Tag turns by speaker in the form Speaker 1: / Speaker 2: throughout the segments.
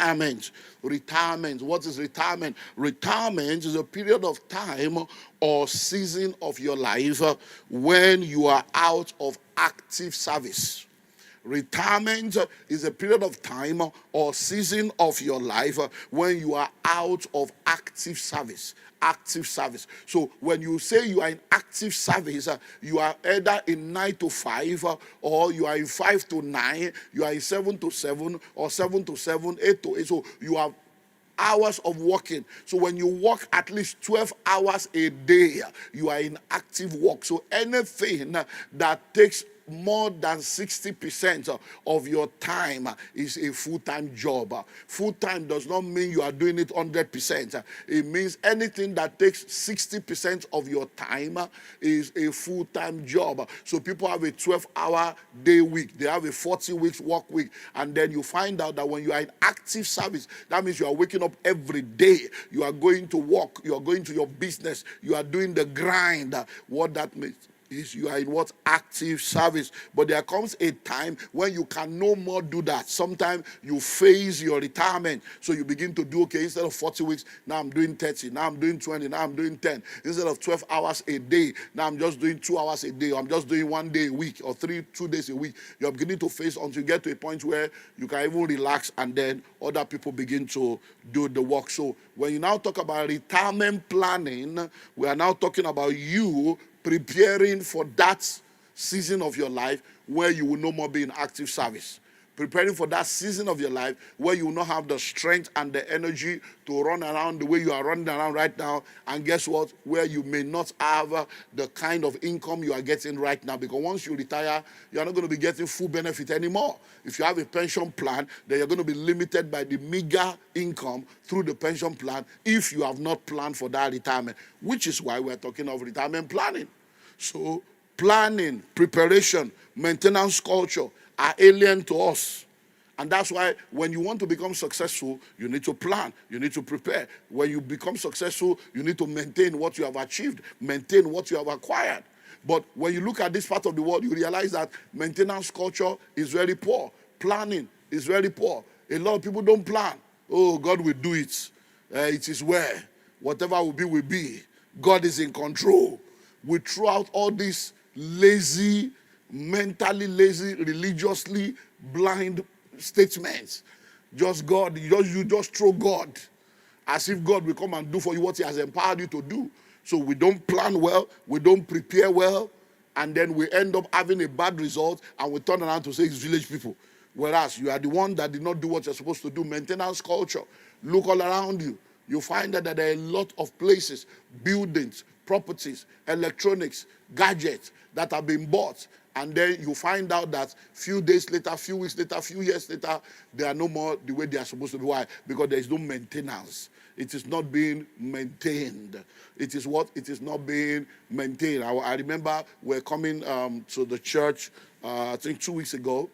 Speaker 1: retirement. Retirement. What is retirement? Retirement is a period of time or season of your life when you are out of active service. Retirement is a period of time or season of your life when you are out of active service. Active service. So when you say you are in active service, you are either in 9 to 5 or you are in 5 to 9, you are in 7 to 7 or 7 to 7, 8 to 8. So you have hours of working. So when you work at least 12 hours a day, you are in active work. So anything that takes more than 60% of your time is a full-time job. Full-time does not mean you are doing it 100%. It means anything that takes 60% of your time is a full-time job. So people have a 12-hour day week. They have a 40 weeks work week. And then you find out that when you are in active service, that means you are waking up every day. You are going to work. You are going to your business. You are doing the grind. What that means is you are in what? Active service. But there comes a time when you can no more do that. Sometimes you phase your retirement. So you begin to do, okay, instead of 40 weeks, now I'm doing 30, now I'm doing 20, now I'm doing 10. Instead of 12 hours a day, now I'm just doing 2 hours a day. Or I'm just doing 1 day a week or 2 days a week. You're beginning to phase until you get to a point where you can even relax and then other people begin to do the work. So when you now talk about retirement planning, we are now talking about you preparing for that season of your life where you will no more be in active service. Preparing for that season of your life where you will not have the strength and the energy to run around the way you are running around right now. And guess what? Where you may not have the kind of income you are getting right now. Because once you retire, you are not going to be getting full benefit anymore. If you have a pension plan, then you're going to be limited by the meager income through the pension plan if you have not planned for that retirement, which is why we're talking of retirement planning. So planning, preparation, maintenance culture are alien to us. And that's why when you want to become successful, you need to plan, you need to prepare. When you become successful, you need to maintain what you have achieved, maintain what you have acquired. But when you look at this part of the world, you realize that maintenance culture is very poor. Planning is very poor. A lot of people don't plan. Oh, God will do it. It is where. Whatever will be, will be. God is in control. We throw out all these lazy, mentally lazy, religiously blind statements. Just God, you just throw God. As if God will come and do for you what he has empowered you to do. So we don't plan well, we don't prepare well, and then we end up having a bad result, and we turn around to say it's village people. Whereas you are the one that did not do what you're supposed to do. Maintenance culture. Look all around you. You find that there are a lot of places, buildings, properties, electronics, gadgets that have been bought. And then you find out that few days later, few weeks later, few years later, they are no more the way they are supposed to be. Why? Because there is no maintenance. It is not being maintained. It is what? It is not being maintained. I remember we're coming to the church, I think 2 weeks ago.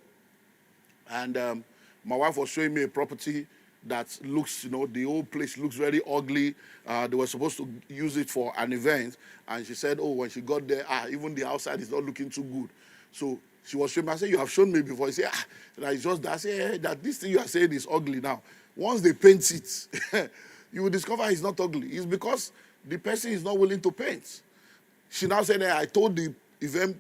Speaker 1: And my wife was showing me a property that looks, the whole place looks very ugly. They were supposed to use it for an event. And she said, oh, when she got there, even the outside is not looking too good. So she was showing me. I said, you have shown me before. He said, that is just that. I said, that this thing you are saying is ugly now. Once they paint it, you will discover it's not ugly. It's because the person is not willing to paint. She now said, I told the event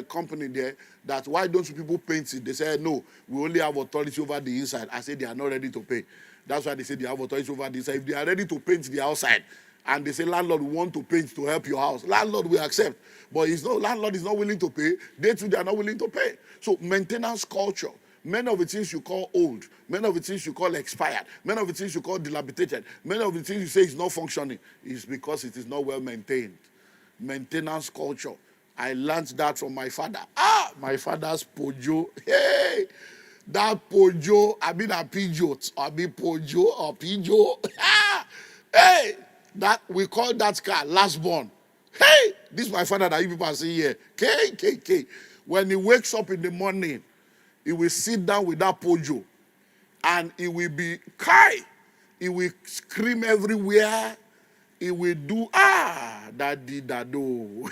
Speaker 1: company there that why don't you people paint it? They said, no, we only have authority over the inside. I said, they are not ready to pay. That's why they say they have authority over the inside. If they are ready to paint the outside, and they say, landlord, we want to paint to help your house, landlord will accept. But landlord is not willing to pay. They too, they are not willing to pay. So maintenance culture. Many of the things you call old, many of the things you call expired, many of the things you call dilapidated, many of the things you say is not functioning, is because it is not well maintained. Maintenance culture. I learned that from my father. My father's Pojo. Hey, that Pojo, I mean a Peugeot, I mean Pojo or Pijo. Hey, that we call that car last born. Hey, this is my father that you people are seeing here. K. When he wakes up in the morning, he will sit down with that Pojo, and he will be Kai. He will scream everywhere. He will do, daddy, dado.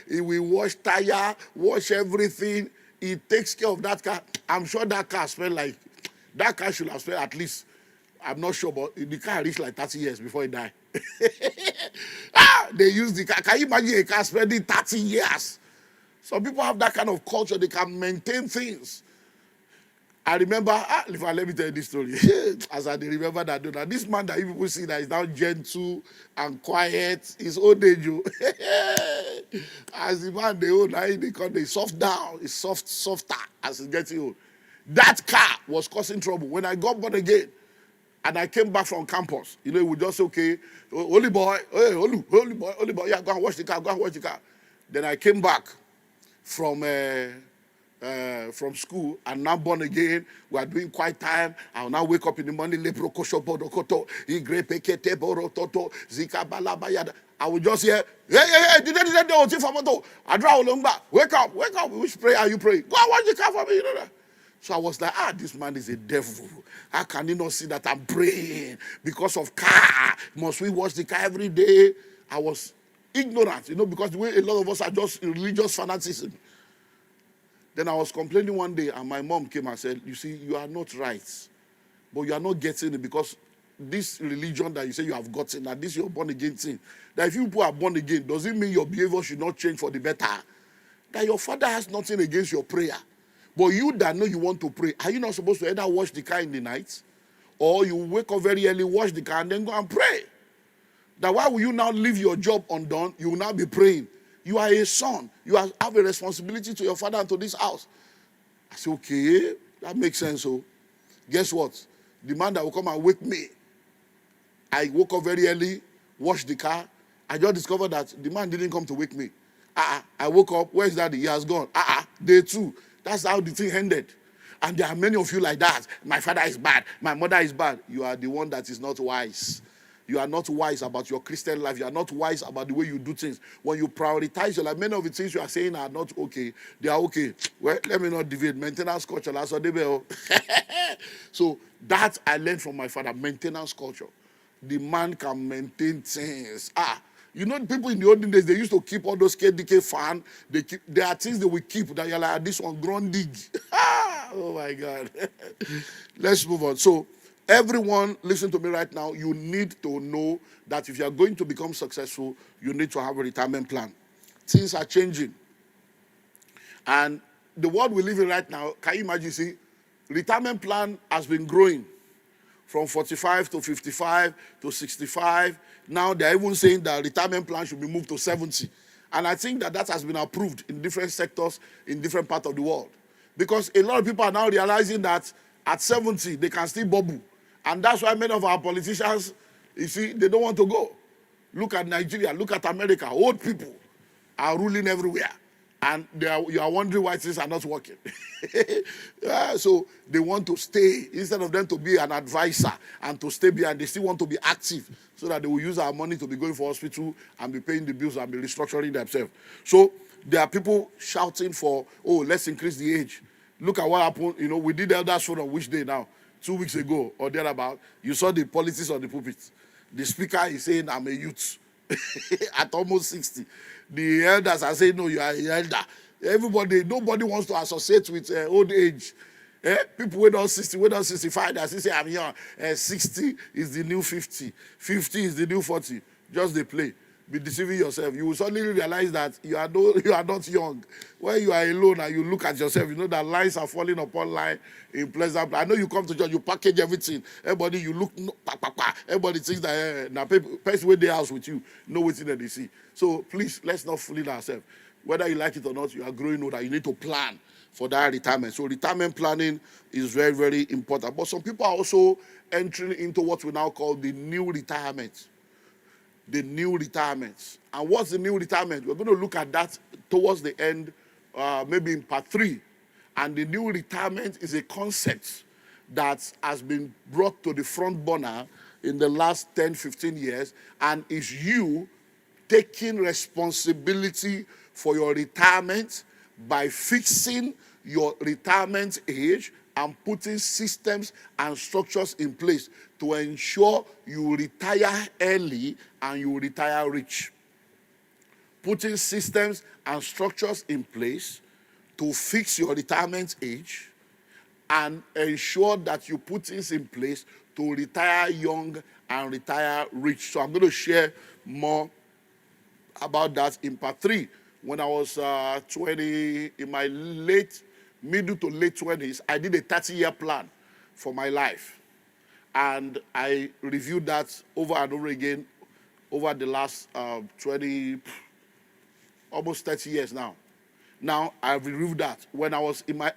Speaker 1: He will wash tire, wash everything. He takes care of that car. I'm sure that car smells like That car should have spent at least, I'm not sure, but the car reached like 30 years before it died. They use the car. Can you imagine a car spending 30 years? Some people have that kind of culture. They can maintain things. I remember, let me tell you this story. As I remember that, this man that you people see that is now gentle and quiet, his old age. As the man they old, they call the soft down, it's softer as he's getting old. That car was causing trouble. When I got born again, and I came back from campus, it would just say, okay, holy boy, hey, holy boy, yeah, go and wash the car. Then I came back from school and now born again. We are doing quiet time. I'll now wake up in the morning. I will just hear, hey, wake up. Which prayer are you praying? Go and wash the car for me. So I was like, this man is a devil. How can he not see that I'm praying? Because of car. Must we wash the car every day? I was ignorant, because the way a lot of us are just religious fanaticism. Then I was complaining one day, and my mom came and said, you see, you are not right. But you are not getting it because this religion that you say you have gotten, and this your born again thing, that if you people are born again, does it mean your behavior should not change for the better? That your father has nothing against your prayer. But you that know you want to pray, are you not supposed to either wash the car in the night, or you wake up very early, wash the car, and then go and pray? That why will you now leave your job undone? You will now be praying. You are a son. You have a responsibility to your father and to this house. I said, okay, that makes sense. So, guess what? The man that will come and wake me, I woke up very early, washed the car. I just discovered that the man didn't come to wake me. I woke up, where's daddy? He has gone. Day 2. That's how the thing ended. And there are many of you like that. My father is bad. My mother is bad. You are the one that is not wise. You are not wise about your Christian life. You are not wise about the way you do things. When you prioritize your life, many of the things you are saying are not okay. They are okay. Well, let me not deviate. Maintenance culture. That's what they will. So that I learned from my father. Maintenance culture. The man can maintain things. People in the olden days, they used to keep all those KDK fan. There are things they will keep that you're like, this one, grown dig. Oh my God. Let's move on. So, everyone, listen to me right now. You need to know that if you are going to become successful, you need to have a retirement plan. Things are changing. And the world we live in right now, can you imagine, see, retirement plan has been growing from 45 to 55 to 65. Now they're even saying that retirement plan should be moved to 70. And I think that has been approved in different sectors in different parts of the world. Because a lot of people are now realizing that at 70, they can still bubble. And that's why many of our politicians, you see, they don't want to go. Look at Nigeria, look at America. Old people are ruling everywhere. And you are wondering why things are not working. So they want to stay, instead of them to be an advisor and to stay behind, they still want to be active so that they will use our money to be going for hospital and be paying the bills and be restructuring themselves. So there are people shouting for, let's increase the age. Look at what happened. We did elders forum on which day now? 2 weeks ago or thereabout. You saw the politics on the pulpit. The speaker is saying, I'm a youth. At almost 60. The elders are saying, no, you are an elder. Nobody wants to associate with old age. People wait on 60, wait on 65. They say, I'm young. 60 is the new 50. 50 is the new 40. Just they play. Be deceiving yourself. You will suddenly realize that you are not young. When you are alone and you look at yourself, you know that lines are falling upon line in pleasant. I know you come to church, you package everything. Everybody, you look, everybody thinks that now person with the house with you, know what's in that they see. So please, let's not fool ourselves. Whether you like it or not, you are growing older. You need to plan for that retirement. So retirement planning is very, very important. But some people are also entering into what we now call the new retirement. The new retirements. And what's the new retirement? We're going to look at that towards the end, maybe in part 3. And the new retirement is a concept that has been brought to the front burner in the last 10, 15 years, and is you taking responsibility for your retirement by fixing your retirement age and putting systems and structures in place to ensure you retire early and you retire rich. Putting systems and structures in place to fix your retirement age and ensure that you put things in place to retire young and retire rich. So I'm going to share more about that in part 3. When I was 20, in my middle to late 20s, I did a 30-year plan for my life. And I reviewed that over and over again over the last 20, almost 30 years now. Now, I've reviewed that. When I was in my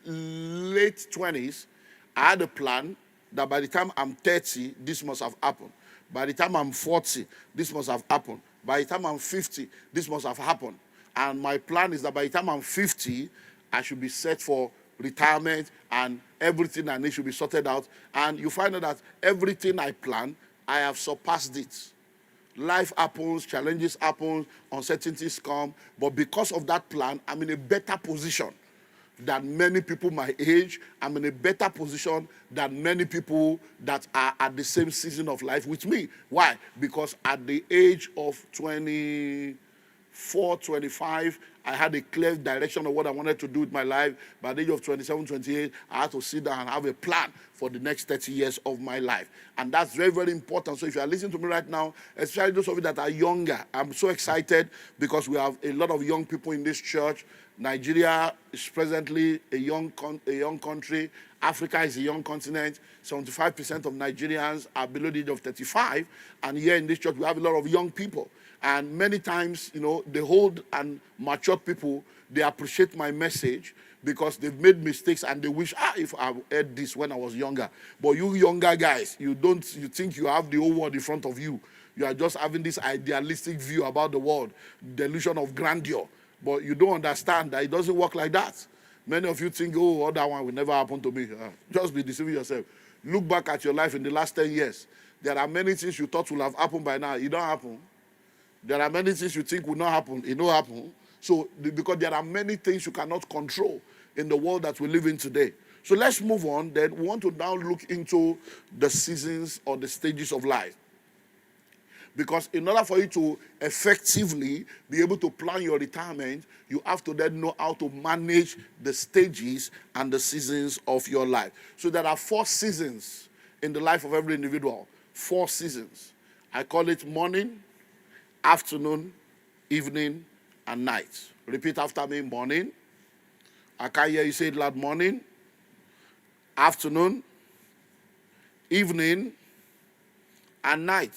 Speaker 1: late 20s, I had a plan that by the time I'm 30, this must have happened. By the time I'm 40, this must have happened. By the time I'm 50, this must have happened. And my plan is that by the time I'm 50, I should be set for retirement and everything I need should be sorted out. And you find out that everything I plan, I have surpassed it. Life happens, challenges happen, uncertainties come. But because of that plan, I'm in a better position than many people my age. I'm in a better position than many people that are at the same season of life with me. Why? Because at the age of 24, 25, I had a clear direction of what I wanted to do with my life. By the age of 27, 28, I had to sit down and have a plan for the next 30 years of my life. And that's very, very important. So if you are listening to me right now, especially those of you that are younger, I'm so excited because we have a lot of young people in this church. Nigeria is presently a young country. Africa is a young continent. 75% of Nigerians are below the age of 35. And here in this church, we have a lot of young people. And many times, the old and matured people, they appreciate my message because they've made mistakes and they wish, if I heard this when I was younger. But you younger guys, you think you have the whole world in front of you. You are just having this idealistic view about the world, delusion of grandeur. But you don't understand that it doesn't work like that. Many of you think, that one will never happen to me. Just be deceiving yourself. Look back at your life in the last 10 years. There are many things you thought will have happened by now. It don't happen. There are many things you think will not happen. It don't happen. So, because there are many things you cannot control in the world that we live in today. So let's move on. Then we want to now look into the seasons or the stages of life. Because in order for you to effectively be able to plan your retirement, you have to then know how to manage the stages and the seasons of your life. So there are 4 seasons in the life of every individual. 4 seasons. I call it morning, afternoon, evening, and night. Repeat after me. Morning. I can't hear you say it loud. Morning, afternoon, evening, and night.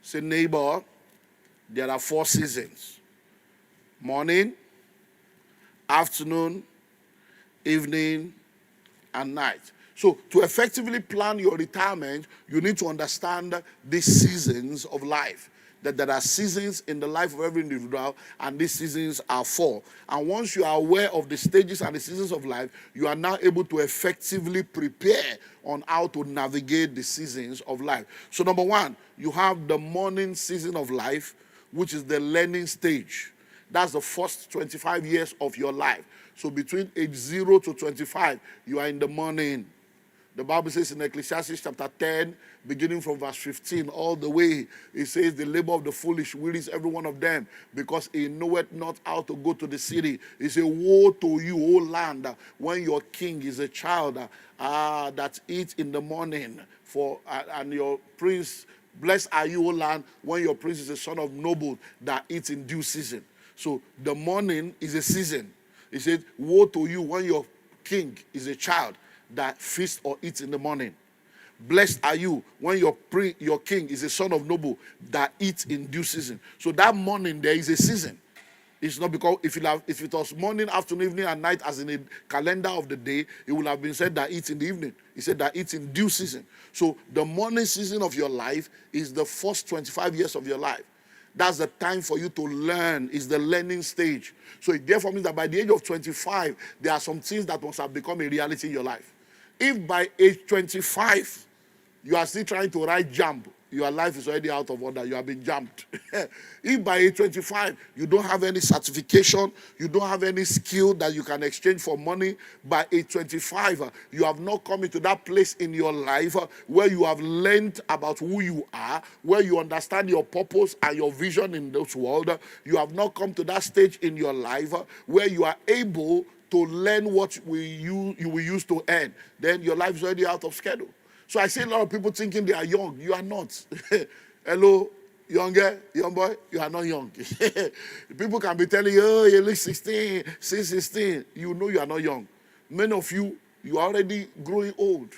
Speaker 1: Say, neighbor, there are 4 seasons. Morning, afternoon, evening, and night. So to effectively plan your retirement, you need to understand these seasons of life. That there are seasons in the life of every individual, and these seasons are 4. And once you are aware of the stages and the seasons of life, you are now able to effectively prepare on how to navigate the seasons of life. So number 1, you have the morning season of life, which is the learning stage. That's the first 25 years of your life. So between age 0 to 25, you are in the morning. The Bible says in Ecclesiastes chapter 10, beginning from verse 15, all the way, it says, the labor of the foolish wearies every one of them, because he knoweth not how to go to the city. He says, woe to you, O land, when your king is a child that eats in the morning, and your prince, blessed are you, O land, when your prince is a son of noble that eats in due season. So the morning is a season. He said, woe to you when your king is a child that feasts or eats in the morning. Blessed are you when your king is a son of noble that eats in due season. So that morning there is a season. It's not because if it was morning, afternoon, evening, and night as in a calendar of the day, it would have been said that eats in the evening. He said that eats in due season. So the morning season of your life is the first 25 years of your life. That's the time for you to learn. It's the learning stage. So it therefore means that by the age of 25, there are some things that must have become a reality in your life. If by age 25, you are still trying to write jump, your life is already out of order. You have been jumped. If by age 25, you don't have any certification, you don't have any skill that you can exchange for money, by age 25, you have not come into that place in your life where you have learned about who you are, where you understand your purpose and your vision in this world. You have not come to that stage in your life where you are able to learn what you will use to earn, then your life is already out of schedule. So I see a lot of people thinking they are young. You are not. Hello, young boy, you are not young. People can be telling you, oh, you look 16, 16. You know you are not young. Many of you, you are already growing old.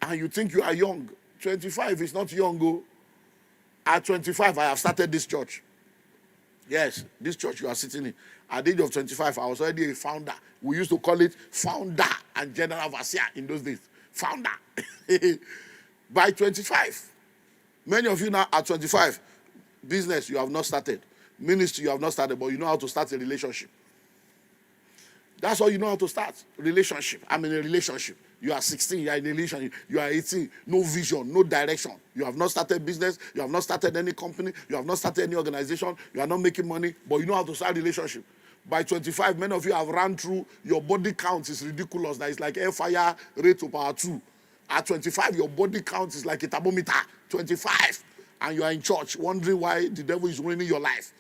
Speaker 1: And you think you are young. 25 is not young. Oh. At 25, I have started this church. Yes, this church you are sitting in. At the age of 25, I was already a founder. We used to call it founder and general overseer in those days. Founder. By 25. Many of you now at 25, business you have not started. Ministry you have not started, but you know how to start a relationship. That's all you know how to start. Relationship. I'm in a relationship. You are 16, you are in a relationship. You are 18, no vision, no direction. You have not started business. You have not started any company. You have not started any organization. You are not making money, but you know how to start a relationship. By 25, many of you have run through, your body count is ridiculous. That is like air fire rate to power 2. At 25, your body count is like a thermometer. 25. And you are in church wondering why the devil is ruining your life.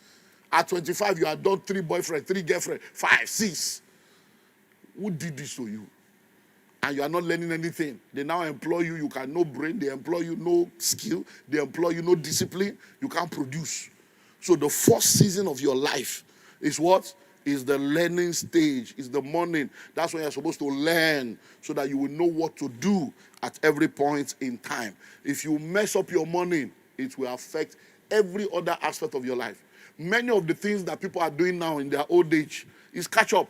Speaker 1: At 25, you have done 3 boyfriends, 3 girlfriends, 5, 6. Who did this to you? And you are not learning anything. They now employ you. You can no brain. They employ you no skill. They employ you no discipline. You can't produce. So the first season of your life is what? Is the learning stage. Is the morning. That's when you're supposed to learn so that you will know what to do at every point in time. If you mess up your morning, it will affect every other aspect of your life. Many of the things that people are doing now in their old age is catch up.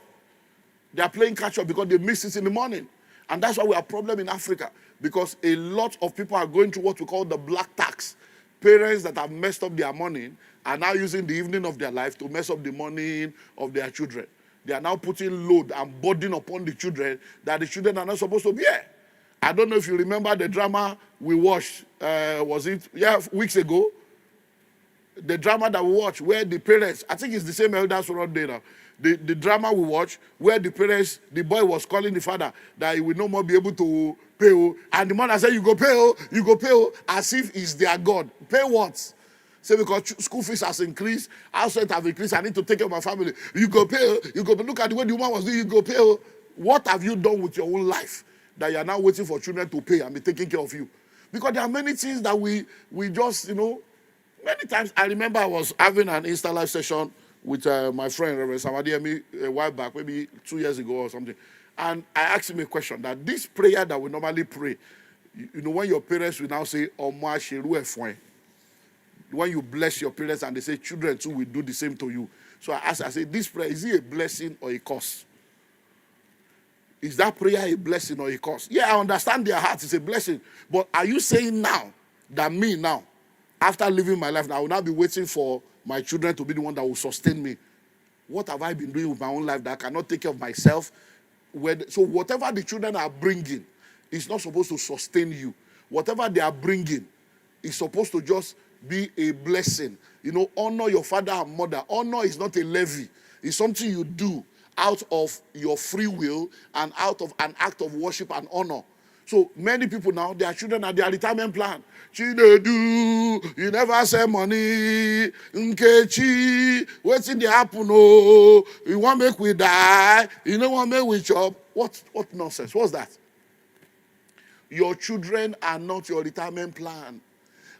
Speaker 1: They are playing catch up because they miss it in the morning. And that's why we have a problem in Africa. Because a lot of people are going through what we call the black tax. Parents that have messed up their morning are now using the evening of their life to mess up the morning of their children. They are now putting load and burden upon the children that the children are not supposed to bear. I don't know if you remember the drama we watched, weeks ago. The drama that we watched where the parents, I think it's the same elders around there now. The drama we watched where the parents, the boy was calling the father that he will no more be able to pay. And the mother said, you go pay, as if he's their God. Pay what? Say, because school fees has increased, house rent have increased, I need to take care of my family. You go pay, look at the way the woman was doing, you go pay. What have you done with your own life that you are now waiting for children to pay and be taking care of you? Because there are many things that we just, many times. I remember I was having an Insta Live session with my friend, Reverend Samadiemi, a while back, maybe 2 years ago or something. And I asked him a question that this prayer that we normally pray, when your parents will now say, Oma Sheru Efwen, when you bless your parents and they say, children too will do the same to you. So I said, this prayer, is it a blessing or a curse? Is that prayer a blessing or a curse? Yeah, I understand their heart is a blessing. But are you saying now that me now, after living my life, I will now be waiting for my children to be the one that will sustain me? What have I been doing with my own life that I cannot take care of myself? So whatever the children are bringing is not supposed to sustain you. Whatever they are bringing is supposed to just be a blessing. Honor your father and mother. Honor is not a levy. It's something you do out of your free will and out of an act of worship and honor. So many people now, their children are their retirement plan. Chinedu, you never send money. Nkechi, what's in the happen? Oh, you want make we die? You don't want make we chop? What nonsense? What's that? Your children are not your retirement plan.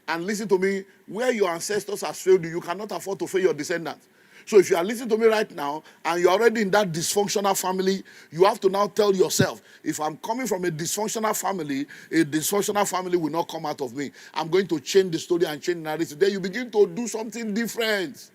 Speaker 1: And listen to me, where your ancestors have failed you, you cannot afford to fail your descendants. So if you are listening to me right now and you're already in that dysfunctional family, you have to now tell yourself, if I'm coming from a dysfunctional family will not come out of me. I'm going to change the story and change the narrative. Then you begin to do something different.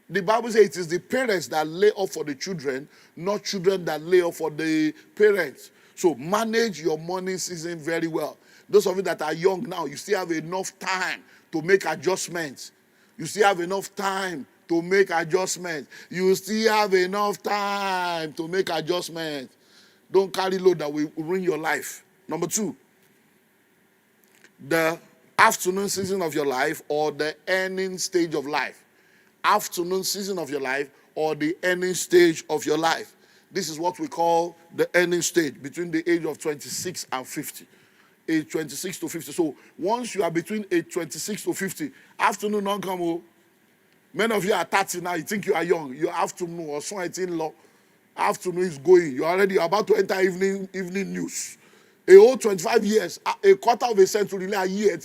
Speaker 1: The Bible says it is the parents that lay up for the children, not children that lay up for the parents. So manage your morning season very well. Those of you that are young now, you still have enough time to make adjustments. You still have enough time to make adjustments. You still have enough time to make adjustments. Don't carry load that will ruin your life. Number 2, the afternoon season of your life or the earning stage of life. Afternoon season of your life or the earning stage of your life. This is what we call the earning stage between the age of 26 and 50. Age 26 to 50. So once you are between age 26 to 50, afternoon don't come. Many of you are 30 now, you think you are young. Your afternoon or something law. Afternoon is going. You're about to enter evening news. A whole 25 years, a quarter of a century, a year,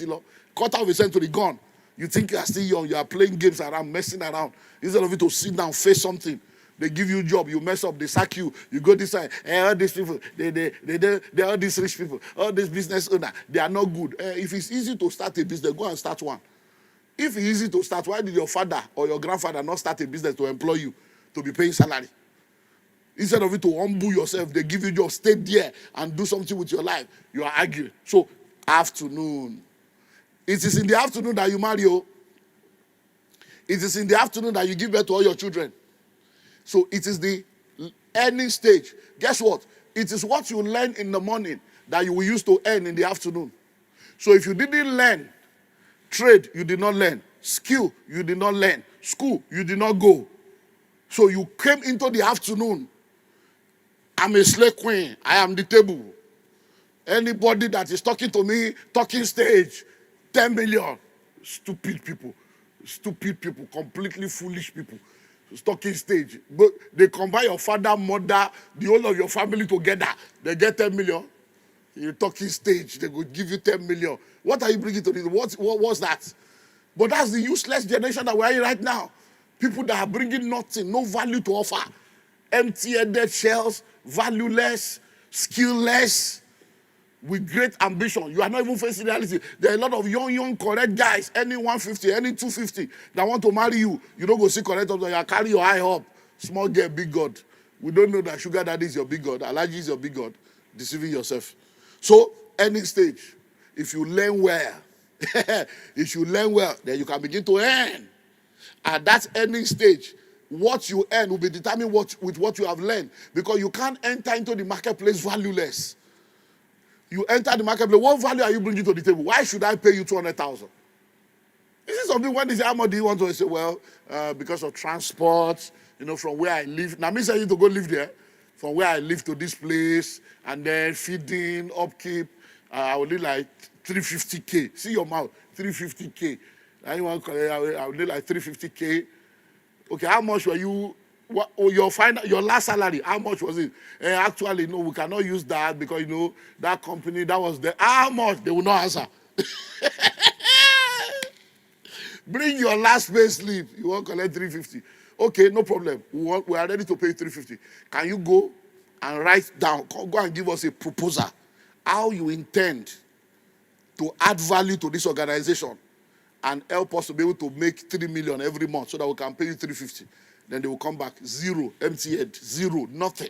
Speaker 1: quarter of a century gone. You think you are still young. You are playing games around, messing around. Instead of you to sit down, face something. They give you a job, you mess up, they sack you. You go this side. All these people, they all these rich people, all these business owners, they are not good. If it's easy to start a business, go and start one. If it's easy to start, why did your father or your grandfather not start a business to employ you, to be paying salary? Instead of you to humble yourself, they give you just stay there and do something with your life. You are arguing. So, afternoon. It is in the afternoon that you marry. It is in the afternoon that you give birth to all your children. So, it is the earning stage. Guess what? It is what you learn in the morning that you will use to earn in the afternoon. So, if you didn't learn, trade, you did not learn. Skill, you did not learn. School, you did not go. So, you came into the afternoon. I'm a slave queen. I am the table. Anybody that is talking to me, talking stage, 10 million. Stupid people, completely foolish people. Talking stage. But they combine your father, mother, the whole of your family together. They get 10 million. You're talking stage. They will give you 10 million. What are you bringing to this? What's that? But that's the useless generation that we're in right now. People that are bringing nothing, no value to offer. Empty-headed shells, valueless, skillless, with great ambition. You are not even facing reality. There are a lot of young, correct guys, any 150, any 250, that want to marry you. You don't go see correct up, you carry your eye up. Small girl, big God. We don't know that sugar daddy is your big God. Allergy is your big God. Deceiving yourself. So, any stage, if you learn well, then you can begin to earn. At that earning stage, what you earn will be determined with what you have learned. Because you can't enter into the marketplace valueless. You enter the marketplace, what value are you bringing to the table? Why should I pay you 200,000? This is something when they say, how much do you want to say? Well, because of transport, from where I live. Now, me saying to go live there, from where I live to this place, and then feeding, upkeep, I will need like 350K. See your mouth, 350K. Anyone, I will need like 350K. Okay, how much were you? Your last salary, how much was it? Actually, no, we cannot use that because that company that was there. How much? They will not answer. Bring your last pay slip. You want to collect 350. Okay, no problem. We are ready to pay 350. Can you go and write down? Go and give us a proposal. How you intend to add value to this organization and help us to be able to make 3 million every month so that we can pay you 350. Then they will come back, zero, empty head, zero, nothing.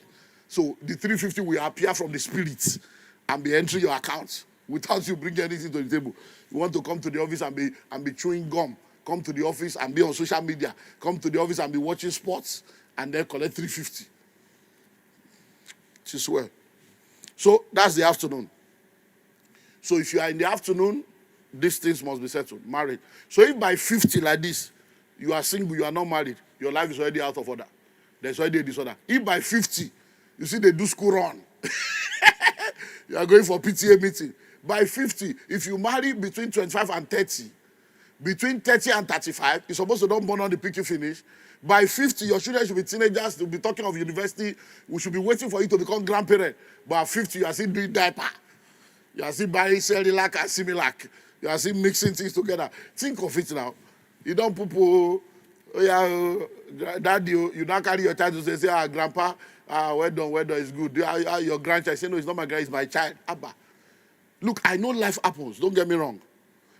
Speaker 1: So the 350 will appear from the spirits and be entering your account without you bringing anything to the table. You want to come to the office and be chewing gum. Come to the office and be on social media. Come to the office and be watching sports and then collect 350. It is well. So that's the afternoon. So if you are in the afternoon, these things must be settled, married. So if by 50 like this, you are single, you are not married, your life is already out of order. There's already a disorder. If by 50, you see they do school run, you are going for PTA meeting. By 50, if you marry between 25 and 30, between 30 and 35, you're supposed to don't born on the PQ finish. By 50, your children should be teenagers, they'll be talking of university. We should be waiting for you to become grandparent. But at 50, you are still doing diaper. You are still buying Cerilac and Similac. You are still mixing things together. Think of it now. You don't poo-poo. Oh yeah, daddy, you don't carry your child to say, grandpa, well done, it's good. Your grandchild say, no, it's not my grand, it's my child. Abba. Look, I know life happens. Don't get me wrong.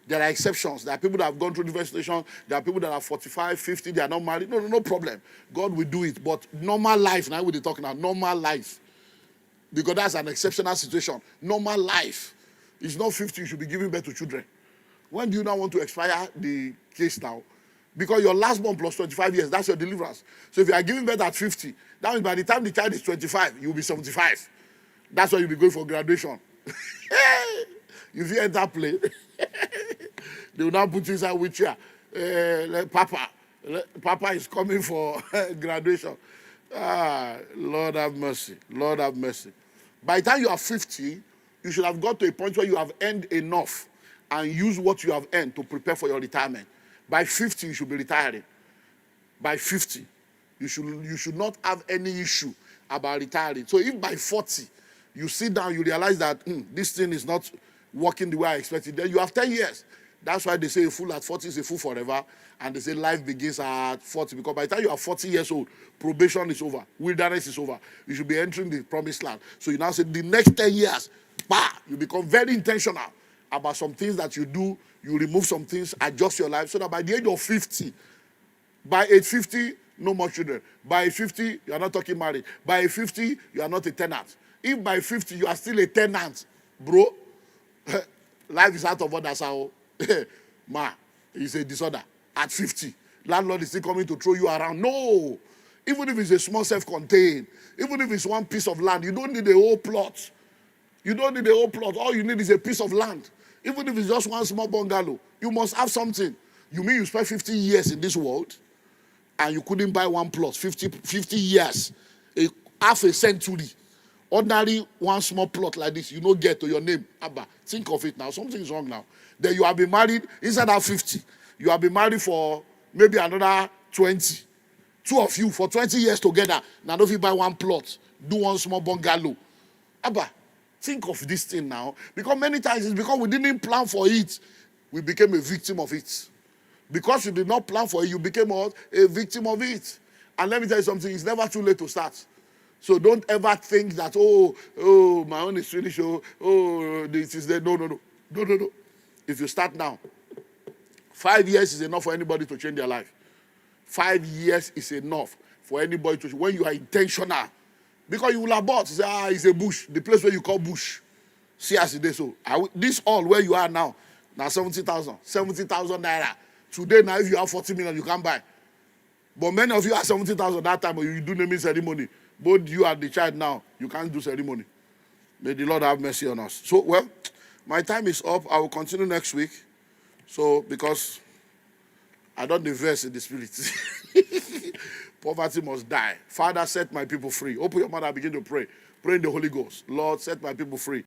Speaker 1: There are exceptions. There are people that have gone through the investigation. There are people that are 45, 50, they are not married. No problem. God will do it. But normal life, now we're talking about normal life. Because that's an exceptional situation. Normal life. It's not 50, you should be giving birth to children. When do you now want to expire the case now? Because your last born plus 25 years, that's your deliverance. So if you are giving birth at 50, that means by the time the child is 25, you'll be 75. That's why you'll be going for graduation. If you enter play, they will now put you inside wheelchair. Papa is coming for graduation. Lord have mercy. Lord have mercy. By the time you are 50, you should have got to a point where you have earned enough and use what you have earned to prepare for your retirement. By 50, you should be retiring. By 50, you should not have any issue about retiring. So if by 40, you sit down, you realize that this thing is not working the way I expected, then you have 10 years. That's why they say a fool at 40 is a fool forever. And they say life begins at 40. Because by the time you are 40 years old, probation is over. Wilderness is over. You should be entering the promised land. So you now say the next 10 years, you become very intentional about some things that you do. You remove some things, adjust your life, so that by the age of 50, by age 50, no more children. By age 50, you are not talking marriage. By age 50, you are not a tenant. If by 50, you are still a tenant, bro, life is out of order. So, it's a disorder. At 50, landlord is still coming to throw you around. No. Even if it's a small self-contained, even if it's one piece of land, you don't need a whole plot. You don't need a whole plot. All you need is a piece of land. Even if it's just one small bungalow, you must have something. You mean you spent 50 years in this world and you couldn't buy one plot? 50 years, half a century. Ordinary one small plot like this, you don't get to your name. Abba, think of it now. Something's wrong now. Then you have been married, inside that 50, you have been married for maybe another 20. Two of you for 20 years together. Now, if you buy one plot, do one small bungalow. Abba, think of this thing now. Because many times it's because we didn't plan for it. We became a victim of it. Because you did not plan for it, you became a victim of it. And let me tell you something, it's never too late to start. So don't ever think that, my own is finished, this is there. No. If you start now, 5 years is enough for anybody to change their life. 5 years is enough for anybody to change. When you are intentional, because you will abort, say, it's a bush, the place where you call bush. See as it is so. This all where you are now 70,000 naira. Today now, if you have 40 million, you can't buy. But many of you have 70,000 that time, but you do naming ceremony. Both you and the child now, you can't do ceremony. May the Lord have mercy on us. So, well, my time is up. I will continue next week. So, because I don't invest in the spirit. Poverty must die. Father, set my people free. Open your mouth and begin to pray. Pray in the Holy Ghost. Lord, set my people free.